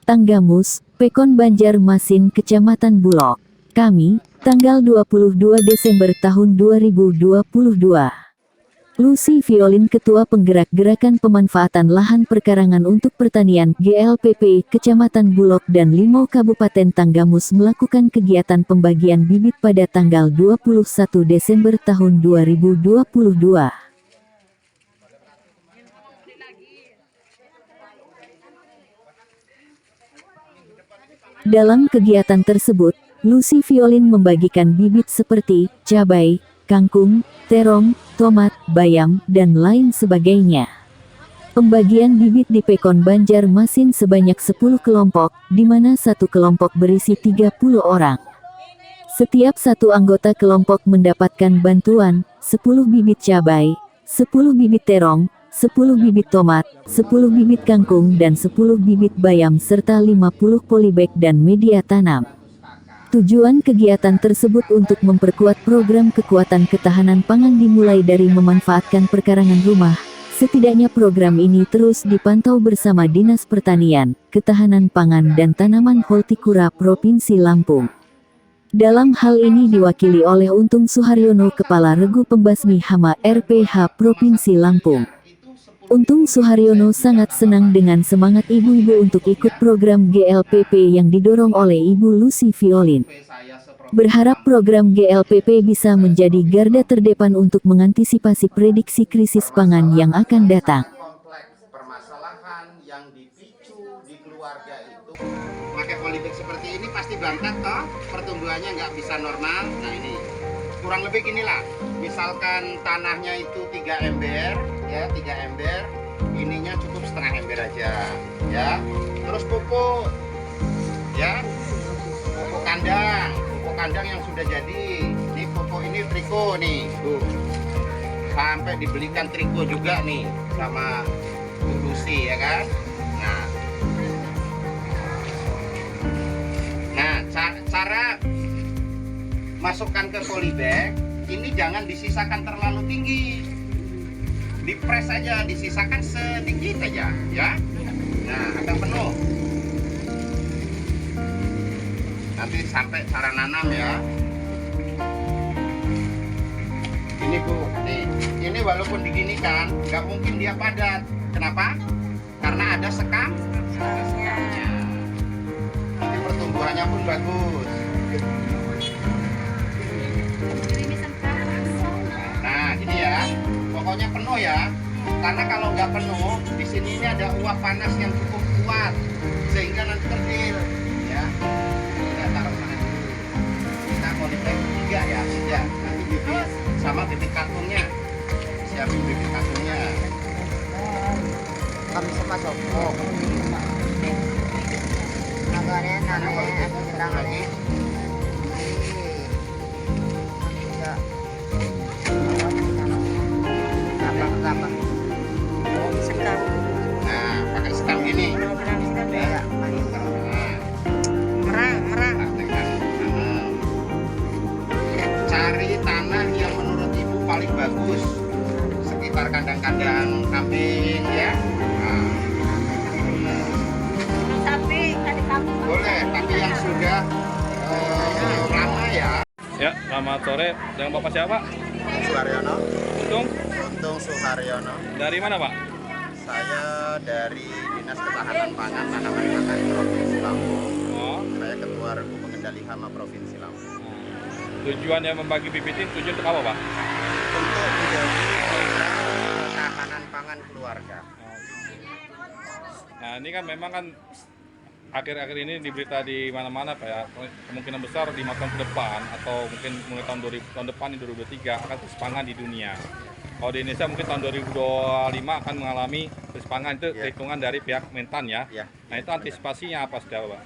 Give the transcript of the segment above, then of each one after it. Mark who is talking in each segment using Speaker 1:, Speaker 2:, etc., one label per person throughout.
Speaker 1: Tanggamus, Pekon Banjarmasin, Kecamatan Bulog. Kami, tanggal 22 Desember tahun 2022. Lucy Violin, Ketua Penggerak Gerakan Pemanfaatan Lahan Perkarangan untuk Pertanian GLPP Kecamatan Bulog dan Limau Kabupaten Tanggamus melakukan kegiatan pembagian bibit pada tanggal 21 Desember tahun 2022. Dalam kegiatan tersebut, Lucy Violin membagikan bibit seperti cabai, kangkung, terong, tomat, bayam, dan lain sebagainya. Pembagian bibit di Pekon Banjarmasin sebanyak 10 kelompok, di mana satu kelompok berisi 30 orang. Setiap satu anggota kelompok mendapatkan bantuan, 10 bibit cabai, 10 bibit terong, 10 bibit tomat, 10 bibit kangkung dan 10 bibit bayam serta 50 polybag dan media tanam. Tujuan kegiatan tersebut untuk memperkuat program kekuatan ketahanan pangan dimulai dari memanfaatkan perkarangan rumah. Setidaknya program ini terus dipantau bersama Dinas Pertanian, Ketahanan Pangan dan Tanaman Hortikura Provinsi Lampung. Dalam hal ini diwakili oleh Untung Suharyono, Kepala Regu Pembasmi Hama RPH Provinsi Lampung. Untung Suharyono sangat senang dengan semangat ibu-ibu untuk ikut program GLPP yang didorong oleh Ibu Lucy Violin. Berharap program GLPP bisa menjadi garda terdepan untuk mengantisipasi prediksi krisis pangan yang akan datang.
Speaker 2: Permasalahan yang dipicu di keluarga itu, pakai polybag seperti ini pasti bangkat toh, pertumbuhannya nggak bisa normal. Nah ini kurang lebih inilah, misalkan tanahnya itu 3 ember, ya 3 ember, ininya cukup setengah ember aja, ya. Terus pupuk, ya, pupuk kandang yang sudah jadi. Ini pupuk ini triko nih, sampai dibelikan triko juga nih sama Bu Lucy, ya kan. Nah, cara masukkan ke polybag ini jangan disisakan terlalu tinggi, dipres aja, disisakan sedikit aja, ya. Nah, akan penuh nanti sampai cara nanam, ya. Ini Bu, nih, ini walaupun diginikan nggak mungkin dia padat. Kenapa? Karena ada sekamnya. Nanti pertumbuhannya pun bagus. Nah, gini ya, pokoknya penuh ya. Karena kalau nggak penuh, di sini ini ada uap panas yang cukup kuat sehingga nanti kerdil, ya. Kita taruh sana dulu. Kita polybag 3 ya, 3. Nanti bibit sama bibit kangkungnya. Siapin bibit kangkungnya.
Speaker 3: Kami sama Soko. Nagare nane aku sedang lagi. Apa? Sekam.
Speaker 2: Nah, pakai sekam gini.
Speaker 3: Ya. Merang.
Speaker 2: Cari tanah yang menurut Ibu paling bagus sekitar kandang-kandang kambing, ya. Boleh, tapi yang sudah lama ya.
Speaker 4: Ya, selamat sore. Dengan Bapak siapa?
Speaker 2: Suharyono.
Speaker 4: Untung
Speaker 2: Suharyono.
Speaker 4: dari mana, Pak?
Speaker 2: Saya dari Dinas Ketahanan Pangan Tanaman Pangan Provinsi Lampung.
Speaker 4: Oh.
Speaker 2: Saya Ketua Regu Pengendali Hama Provinsi Lampung.
Speaker 4: Tujuan yang membagi bibit ini tujuan untuk apa, Pak?
Speaker 2: Untuk menjadi ketahanan pangan keluarga.
Speaker 4: Nah, ini kan memang kan akhir-akhir ini di berita di mana-mana Pak ya, kemungkinan besar 5 tahun ke depan atau mungkin mulai tahun depan di 2023 akan krisis pangan di dunia. Kalau di Indonesia mungkin tahun 2025 akan mengalami krisis pangan, itu hitungan dari pihak Mentan ya. Nah, itu antisipasinya apa sudah, Pak?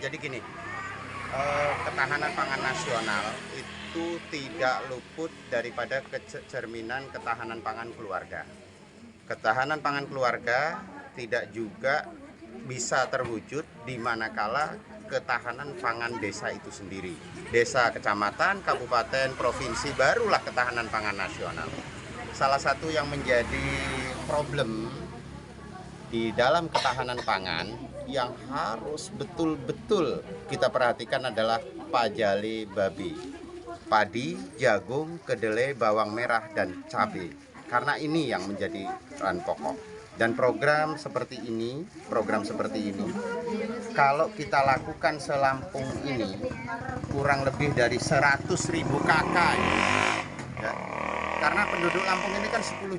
Speaker 2: Jadi gini, ketahanan pangan nasional itu tidak luput daripada kecerminan ketahanan pangan keluarga. Ketahanan pangan keluarga tidak juga bisa terwujud di manakala ketahanan pangan desa itu sendiri. Desa, kecamatan, kabupaten, provinsi, barulah ketahanan pangan nasional. Salah satu yang menjadi problem di dalam ketahanan pangan yang harus betul-betul kita perhatikan adalah pajale babi, padi, jagung, kedelai, bawang merah, dan cabai. Karena ini yang menjadi bahan pokok. Dan program seperti ini, kalau kita lakukan se-Lampung ini, kurang lebih dari 100.000 KK. Ya. Karena penduduk Lampung ini kan 10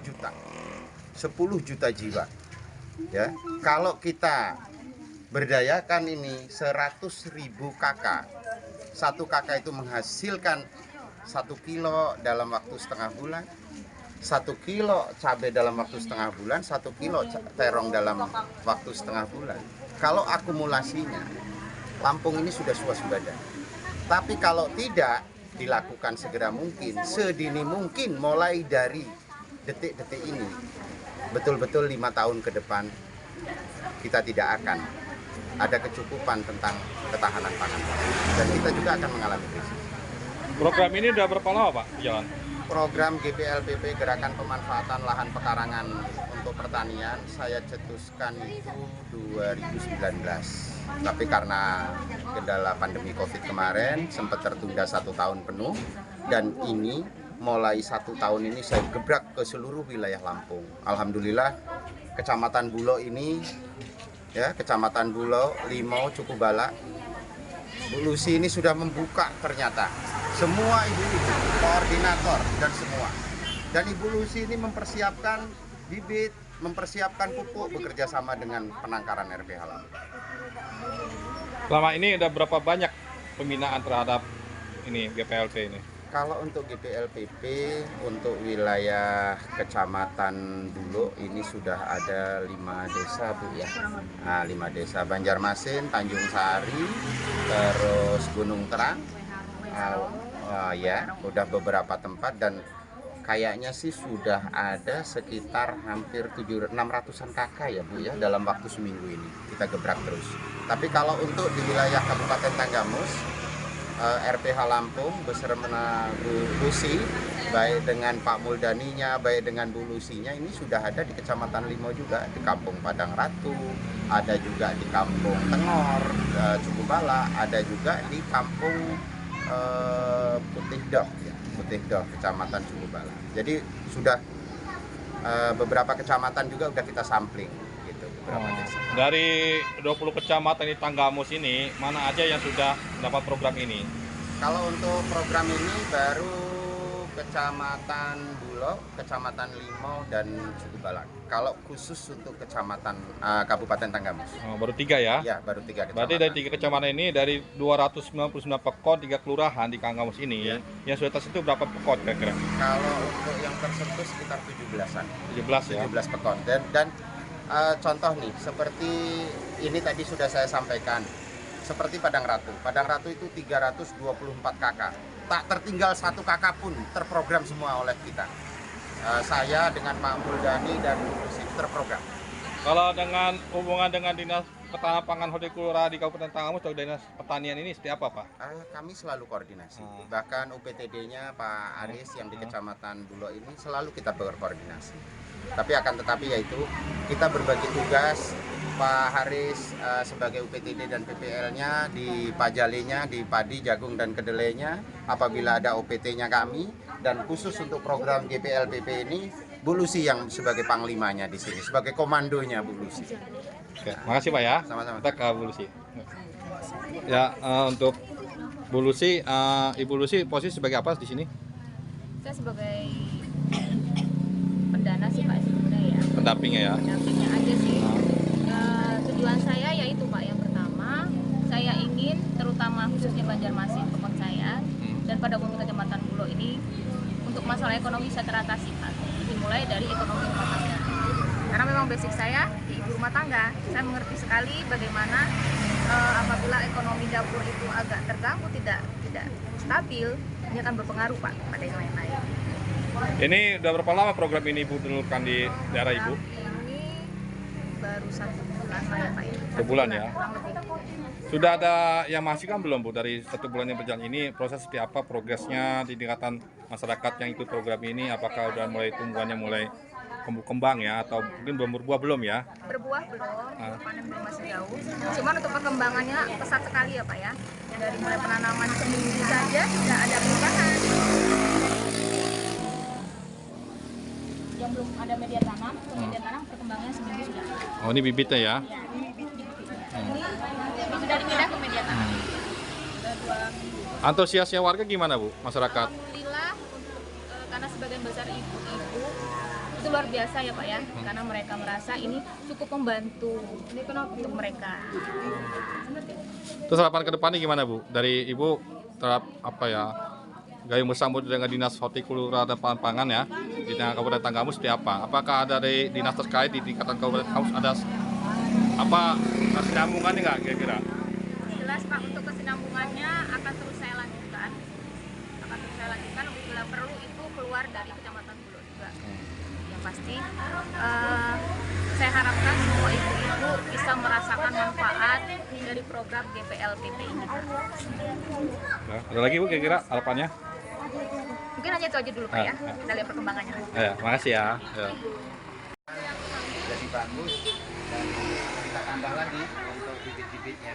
Speaker 2: juta jiwa. Ya. Kalau kita berdayakan ini 100.000 KK, 1 KK itu menghasilkan 1 kilo dalam waktu setengah bulan, 1 kilo cabai dalam waktu setengah bulan, 1 kilo terong dalam waktu setengah bulan. Kalau akumulasinya, Lampung ini sudah swasembada. Tapi kalau tidak dilakukan segera mungkin, sedini mungkin, mulai dari detik-detik ini, betul-betul 5 tahun ke depan, kita tidak akan ada kecukupan tentang ketahanan pangan. Dan kita juga akan mengalami krisis.
Speaker 4: Program ini udah berapa lama Pak jalan?
Speaker 2: Program GPLPP Gerakan Pemanfaatan Lahan Pekarangan untuk Pertanian saya cetuskan itu 2019. Tapi karena kendala pandemi COVID kemarin sempat tertunda 1 tahun penuh, dan ini mulai 1 tahun ini saya gebrak ke seluruh wilayah Lampung. Alhamdulillah Kecamatan Bulo ini, ya, Kecamatan Bulo, Limau, Cukubala, Bulusi ini sudah membuka ternyata semua ibu-ibu, koordinator dan semua. Dan Ibu Lucy ini mempersiapkan bibit, mempersiapkan pupuk, bekerja sama dengan penangkaran RPH Lampung.
Speaker 4: Selama ini udah berapa banyak pembinaan terhadap ini GPLP ini?
Speaker 2: Kalau untuk GPLPP untuk wilayah Kecamatan Bulo ini sudah ada 5 desa Bu ya. Nah, 5 desa, Banjarmasin, Tanjung Sari, terus Gunung Terang. Ya, udah beberapa tempat, dan kayaknya sih sudah ada sekitar hampir 600-an KK ya Bu ya dalam waktu seminggu ini kita gebrak terus. Tapi kalau untuk di wilayah Kabupaten Tanggamus, RPH Lampung beserta Bu Lucy, baik dengan Pak Muldaninya, baik dengan Bu Lusinya, ini sudah ada di Kecamatan Limau juga, di Kampung Padang Ratu, ada juga di Kampung Tengor, Cukubala, ada juga di Kampung Putih Doh, ya, Putih Doh, Kecamatan Cukubala. Jadi sudah beberapa kecamatan juga udah kita sampling gitu, beberapa desa.
Speaker 4: Dari 20 kecamatan di Tanggamus ini, mana aja yang sudah dapat program ini?
Speaker 2: Kalau untuk program ini baru Kecamatan Bulo, Kecamatan Limau, dan Cukubala. Kalau khusus untuk kecamatan Kabupaten Tanggamus.
Speaker 4: Oh, baru 3 ya?
Speaker 2: Ya, baru 3 kecamatan.
Speaker 4: Berarti dari 3 kecamatan ini, dari 299 pekot, 3 kelurahan di Tanggamus ini,
Speaker 2: Ya.
Speaker 4: yang sudah tersentuh berapa pekot kira-kira?
Speaker 2: Kalau untuk yang tersentuh sekitar 17-an.
Speaker 4: 17 ya?
Speaker 2: 17 pekot. Dan contoh nih, seperti ini tadi sudah saya sampaikan. Seperti Padang Ratu. Padang Ratu itu 324 KK. Tak tertinggal 1 KK pun terprogram semua oleh kita. Saya dengan Pak Muldani dan Bu Lucy terprogram.
Speaker 4: Kalau dengan hubungan dengan Dinas Ketahanan Pangan Hortikultura di Kabupaten Tanggamus atau Dinas Pertanian ini seperti apa Pak?
Speaker 2: Kami selalu koordinasi. Bahkan UPTD-nya Pak Aris yang di Kecamatan Bulo ini selalu kita berkoordinasi. Tapi akan tetapi yaitu kita berbagi tugas. Pak Haris sebagai UPTD dan PPL-nya di pajalenya, di padi, jagung, dan kedelainya. Apabila ada OPT-nya kami, dan khusus untuk program GPLPP ini, Bu Lucy yang sebagai panglimanya di sini, sebagai komandonya Bu Lucy.
Speaker 4: Oke, makasih Pak ya.
Speaker 2: Sama-sama.
Speaker 4: Kita ke Bu Lucy. Ya, untuk Bu Lucy, Ibu Lucy posisi sebagai apa di sini?
Speaker 5: Saya sebagai pendana sih Pak sebenarnya ya.
Speaker 4: Pendampingnya ya.
Speaker 5: Pendampingnya aja sih. Tujuan saya yaitu Pak, yang pertama saya ingin terutama khususnya Banjarmasin, pekon saya, dan pada umumnya Kecamatan Bulo ini, untuk masalah ekonomi bisa teratasi Pak. Dimulai dari ekonomi rumah tangga. Karena memang basic saya di ibu rumah tangga, saya mengerti sekali bagaimana apabila ekonomi dapur itu agak terganggu, tidak stabil, ini akan berpengaruh Pak pada yang lain-lain.
Speaker 4: Ini udah berapa lama program ini Ibu dulukan di daerah Ibu?
Speaker 5: Ini baru 1 bulan lah ya Pak ya.
Speaker 4: Sebulan ya.
Speaker 5: Kurang lebih.
Speaker 4: Sudah ada yang menghasilkan belum Bu dari 1 bulan yang berjalan ini? Proses seperti apa progresnya di tingkatan masyarakat yang ikut program ini? Apakah udah mulai tumbuhannya mulai kembang ya, atau mungkin belum berbuah belum ya?
Speaker 5: Berbuah belum, panen belum masih jauh. Cuman untuk perkembangannya pesat sekali ya Pak ya. Dari mulai penanaman seminggu saja sudah ada perubahan. Yang belum ada media tanam, perkembangannya seminggu sudah.
Speaker 4: Oh, ini bibitnya ya?
Speaker 5: Ini sudah dipindah ke media tanam. Sudah 2 minggu.
Speaker 4: Antusiasnya warga gimana Bu, masyarakat?
Speaker 5: Alhamdulillah karena sebagian besar ibu-ibu itu luar biasa ya Pak ya, karena mereka merasa ini cukup membantu untuk mereka.
Speaker 4: Terus harapan ke depannya gimana Bu? Dari Ibu terhadap apa ya, gayung bersambut dengan Dinas Hortikultura dan Pangan ya di Kabupaten Tanggamus seperti apa? Apakah ada dari dinas terkait di tingkatan Kabupaten Tanggamus ada apa kesinambungannya nggak kira-kira?
Speaker 5: Jelas Pak, untuk kesinambungannya akan terus saya lanjutkan. Bila perlu itu keluar dari Kecamatan Bulo juga. Yang pasti saya harapkan semua ibu-ibu bisa merasakan manfaat dari program GPLPP ini.
Speaker 4: Nah, ada lagi Bu kira-kira harapannya?
Speaker 5: Mungkin hanya itu aja dulu Pak ya. Kita lihat perkembangannya.
Speaker 4: Ya, makasih ya.
Speaker 2: Jadi bagus dan kita tambah lagi untuk bibit-bibitnya.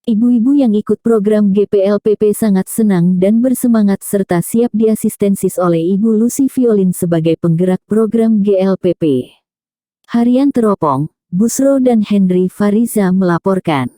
Speaker 1: Ibu-ibu yang ikut program GPLPP sangat senang dan bersemangat serta siap diasistensis oleh Ibu Lucy Violin sebagai penggerak program GLPP. Harian Teropong, Busro dan Henry Fariza melaporkan.